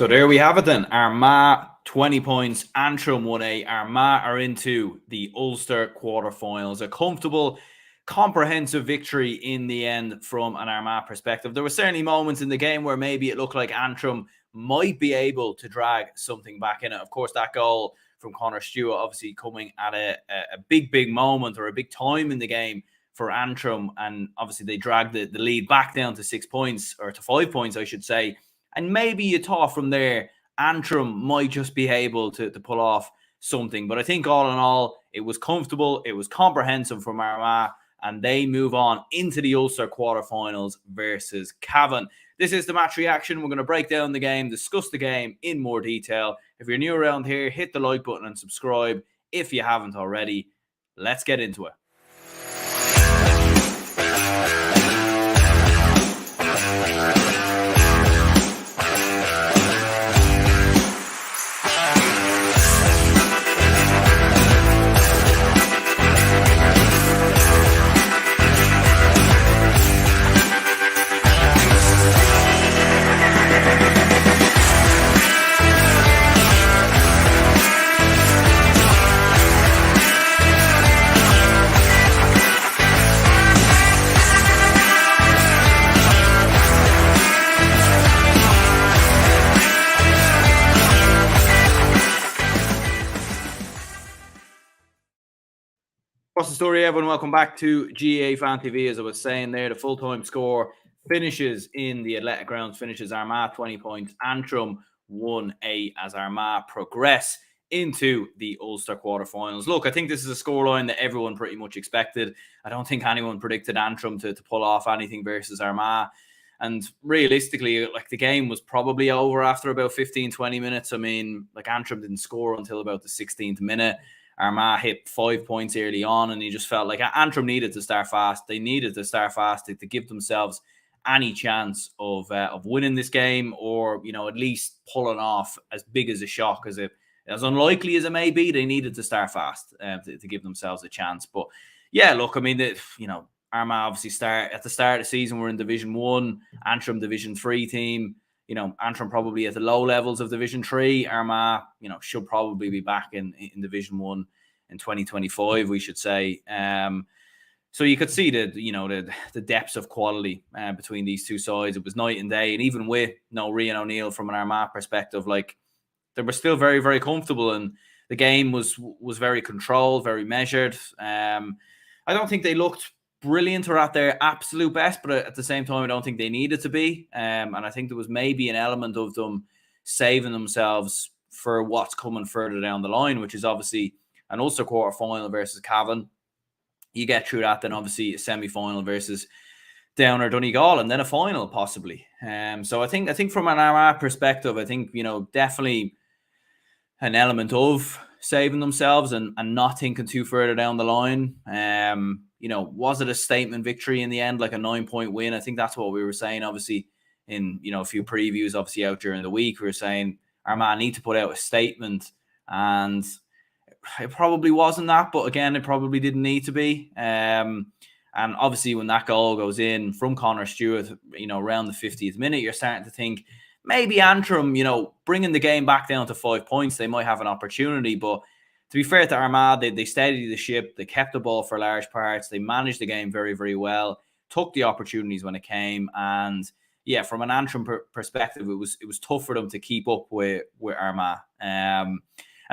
So there we have it then. Armagh 20 points, Antrim 1A. Armagh are into the Ulster quarterfinals. A comfortable, comprehensive victory in the end from an Armagh perspective. There were certainly moments in the game where maybe it looked like Antrim might be able to drag something back in it. Of course, that goal from Conor Stewart obviously coming at a big moment or a big time in the game for Antrim. And obviously they dragged the lead back down to 6 points, or to 5 points, I should say. And maybe you thought from there, Antrim might just be able to pull off something. But I think all in all, it was comfortable. It was comprehensive from Armagh. And they move on into the Ulster quarterfinals versus Cavan. This is the match reaction. We're going to break down the game, discuss the game in more detail. If you're new around here, hit the like button and subscribe if you haven't already. Let's get into it. What's the story, everyone? Welcome back to GA Fan TV. As I was saying there, the full-time score finishes in the Athletic Grounds, finishes Armagh 20 points, Antrim 1A as Armagh progress into the Ulster quarterfinals. Look, I think this is a scoreline that everyone pretty much expected. I don't think anyone predicted Antrim to pull off anything versus Armagh. And realistically, like, the game was probably over after about 15-20 minutes. I mean, like, Antrim didn't score until about the 16th minute. Armagh hit 5 points early on, and you just felt like Antrim needed to start fast. They needed to start fast to give themselves any chance of winning this game, or, you know, at least pulling off as big as a shock as it, as unlikely as it may be. They needed to start fast to give themselves a chance. But yeah, look, I mean, Armagh obviously at the start of the season, we're in Division 1, Antrim Division 3 team. You know, Antrim probably at the low levels of Division 3. Armagh, you know, should probably be back in Division 1 in 2025, we should say. So you could see the depths of quality between these two sides. It was night and day. And even with no Rian O'Neill, from an Armagh perspective, like, they were still very, very comfortable. And the game was very controlled, very measured. I don't think they looked brilliant or at their absolute best, but at the same time, I don't think they needed to be. And I think there was maybe an element of them saving themselves for what's coming further down the line, which is obviously an Ulster quarter-final versus Cavan. You get through that, then obviously a semi-final versus Down or Donegal, and then a final possibly. So I think from an Armagh perspective, I think, you know, definitely an element of saving themselves and not thinking too further down the line. You know, was it a statement victory in the end, like a 9-point win? I think that's what we were saying, obviously, in, you know, a few previews, obviously, out during the week. We were saying Armagh need to put out a statement, and it probably wasn't that, but again, it probably didn't need to be. And obviously, when that goal goes in from Conor Stewart, you know, around the 50th minute, you're starting to think maybe Antrim, you know, bringing the game back down to 5 points, they might have an opportunity. But to be fair to Armagh, they steadied the ship. They kept the ball for large parts. They managed the game very, very well, took the opportunities when it came. And yeah, from an Antrim perspective, it was tough for them to keep up with Armagh. And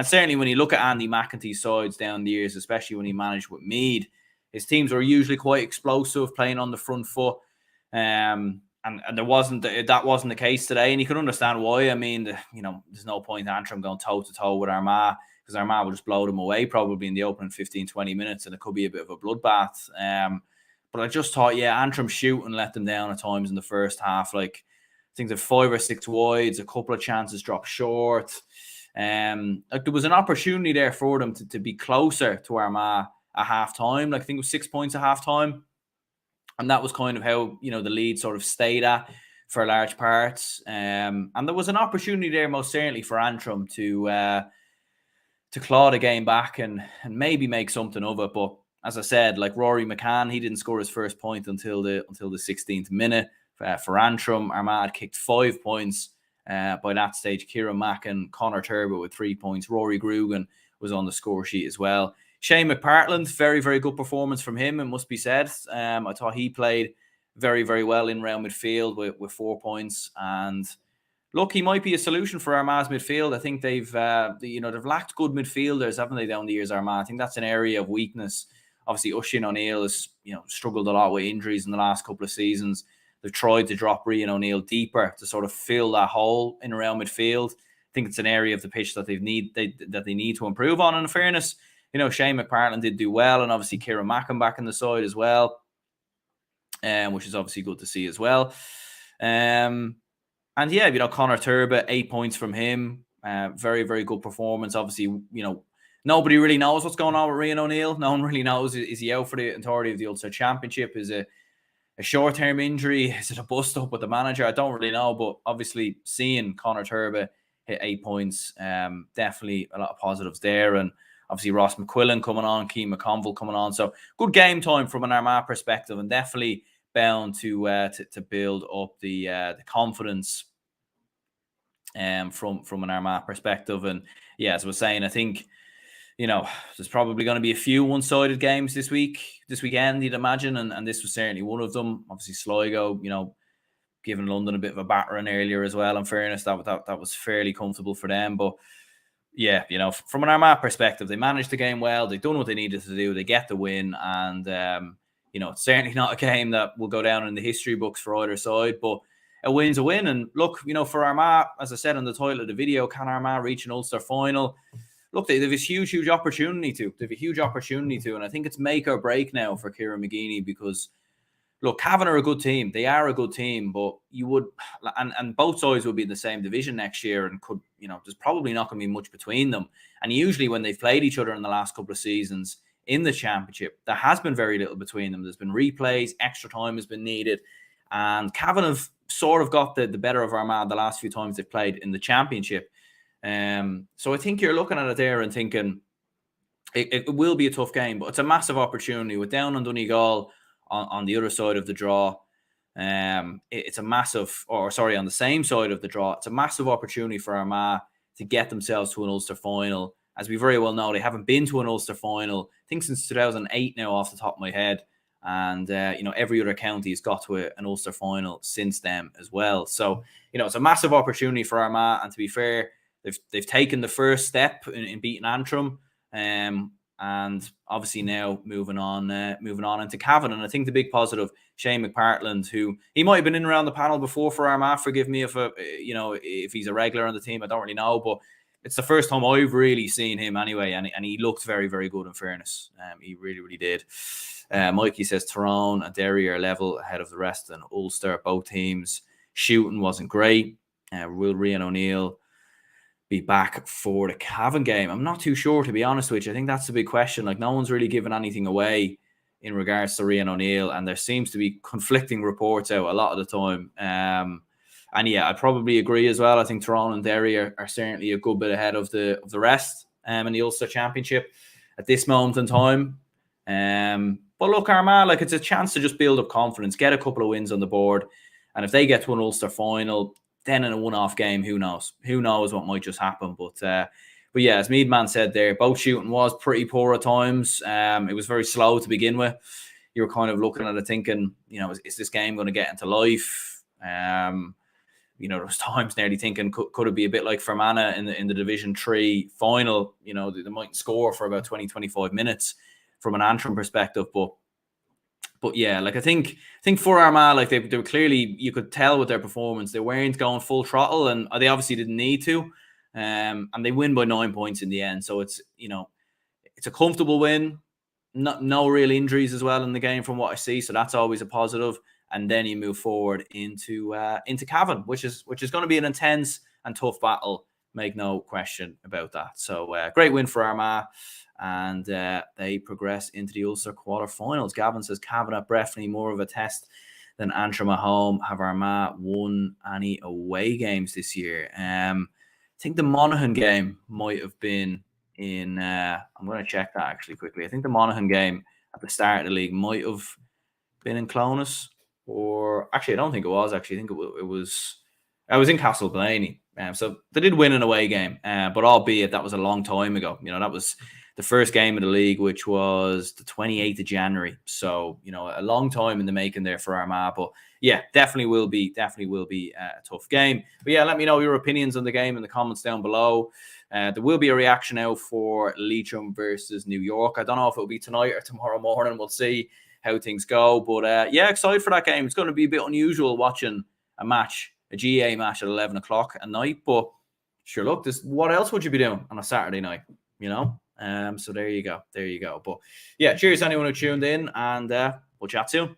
certainly when you look at Andy McEntee's sides down the years, especially when he managed with Meath, his teams were usually quite explosive, playing on the front foot. And that wasn't the case today. And you can understand why. I mean, you know, there's no point in Antrim going toe-to-toe with Armagh, because Armagh will just blow them away probably in the opening 15-20 minutes, and it could be a bit of a bloodbath. But I just thought, yeah, Antrim shoot and let them down at times in the first half. Like, I think they're 5 or 6 wides, a couple of chances dropped short. Like, there was an opportunity there for them to be closer to Armagh at half-time. Like, I think it was 6 points at half-time. And that was kind of how, you know, the lead sort of stayed at for large parts. And there was an opportunity there, most certainly, for Antrim to claw the game back and maybe make something of it. But as I said, like, Rory McCann, he didn't score his first point until the 16th minute for Antrim. Armagh had kicked 5 points by that stage. Kieran Mack and Conor Turbo with 3 points. Rory Grugan was on the score sheet as well. Shane McPartland, very, very good performance from him, it must be said. I thought he played very, very well in round midfield with 4 points. And look, he might be a solution for Armagh's midfield. I think they've lacked good midfielders, haven't they, down the years, Armagh? I think that's an area of weakness. Obviously, Oisin O'Neill has struggled a lot with injuries in the last couple of seasons. They've tried to drop Rian O'Neill deeper to sort of fill that hole in around midfield. I think it's an area of the pitch that they need to improve on. And in fairness, Shane McPartland did do well, and obviously Kieran Mackin back in the side as well, which is obviously good to see as well. And yeah, Conor Turbo, 8 points from him. Very, very good performance. Obviously, nobody really knows what's going on with Rian O'Neill. No one really knows. Is he out for the entirety of the Ulster Championship? Is it a short-term injury? Is it a bust-up with the manager? I don't really know, but obviously seeing Conor Turbo hit 8 points, definitely a lot of positives there. And obviously Ross McQuillan coming on, Keane McConville coming on. So good game time from an Armagh perspective, and definitely bound to build up the confidence from an Armagh perspective. And yeah, as I was saying, I think there's probably going to be a few one-sided games this weekend, you'd imagine, and this was certainly one of them. Obviously Sligo, giving London a bit of a battering earlier as well. In fairness, that was fairly comfortable for them. But yeah, from an Armagh perspective, they managed the game well. They've done what they needed to do. They get the win, and it's certainly not a game that will go down in the history books for either side, but a win's a win. And look, for Armagh, as I said in the title of the video, can Armagh reach an Ulster final? Look, they have this huge opportunity to. They have a huge opportunity to, and I think it's make or break now for Kieran McGeeney, because look, Cavan are a good team. They are a good team, but you would, and both sides will be in the same division next year, and could, there's probably not going to be much between them. And usually when they've played each other in the last couple of seasons in the championship, there has been very little between them. There's been replays, extra time has been needed, and Cavan have sort of got the better of Armagh the last few times they've played in the championship. So I think you're looking at it there and thinking it will be a tough game, but it's a massive opportunity with Down and Donegal on the other side of the draw. It's a massive, on the same side of the draw, it's a massive opportunity for Armagh to get themselves to an Ulster final. As we very well know, they haven't been to an Ulster final, I think, since 2008 now, off the top of my head. And, every other county has got to an Ulster final since then as well. So, it's a massive opportunity for Armagh. And to be fair, they've taken the first step in beating Antrim. And obviously now moving on into Cavan. And I think the big positive, Shane McPartland, who he might have been in around the panel before for Armagh. Forgive me if he's a regular on the team. I don't really know, but it's the first time I've really seen him anyway, and he looked very, very good. In fairness, he really, really did. Mikey says Tyrone and Derry are level ahead of the rest, and Ulster, both teams. Shooting wasn't great. Will Rian O'Neill be back for the Cavan game? I'm not too sure, to be honest with you. I think that's the big question. Like, no one's really given anything away in regards to Rian O'Neill, and there seems to be conflicting reports out a lot of the time. And yeah, I probably agree as well. I think Tyrone and Derry are certainly a good bit ahead of the rest in the Ulster Championship at this moment in time. But look, Armagh, it's a chance to just build up confidence, get a couple of wins on the board, and if they get to an Ulster final, then in a one-off game, who knows? Who knows what might just happen? But yeah, as Meadman said there, boat shooting was pretty poor at times. It was very slow to begin with. You were kind of looking at it thinking, is this game going to get into life? There was times nearly thinking, could it be a bit like Fermanagh in the Division 3 final? They mightn't score for about 20, 25 minutes from an Antrim perspective. But yeah, I think for Armagh, they were clearly, you could tell with their performance, they weren't going full throttle, and they obviously didn't need to. And they win by 9 points in the end. So it's a comfortable win. No real injuries as well in the game from what I see. So that's always a positive. And then you move forward into Cavan, which is going to be an intense and tough battle. Make no question about that. So great win for Armagh. And they progress into the Ulster quarterfinals. Gavin says Cavan at Breffni, more of a test than Antrim at home. Have Armagh won any away games this year? I think the Monaghan game might have been in... I'm going to check that actually quickly. I think the Monaghan game at the start of the league might have been in Clonus. Or actually, I don't think it was. Actually, I think it was... I was in Castleblaney. So they did win an away game, but albeit that was a long time ago. That was the first game of the league, which was the 28th of January. So, a long time in the making there for Armagh. But yeah, definitely will be a tough game. But yeah, let me know your opinions on the game in the comments down below. There will be a reaction out for Leitrim versus New York. I don't know if it'll be tonight or tomorrow morning. We'll see how things go. But yeah, excited for that game. It's going to be a bit unusual watching a GA match at 11 o'clock at night. But sure, look, what else would you be doing on a Saturday night? So there you go. But yeah, cheers to anyone who tuned in, and we'll chat soon.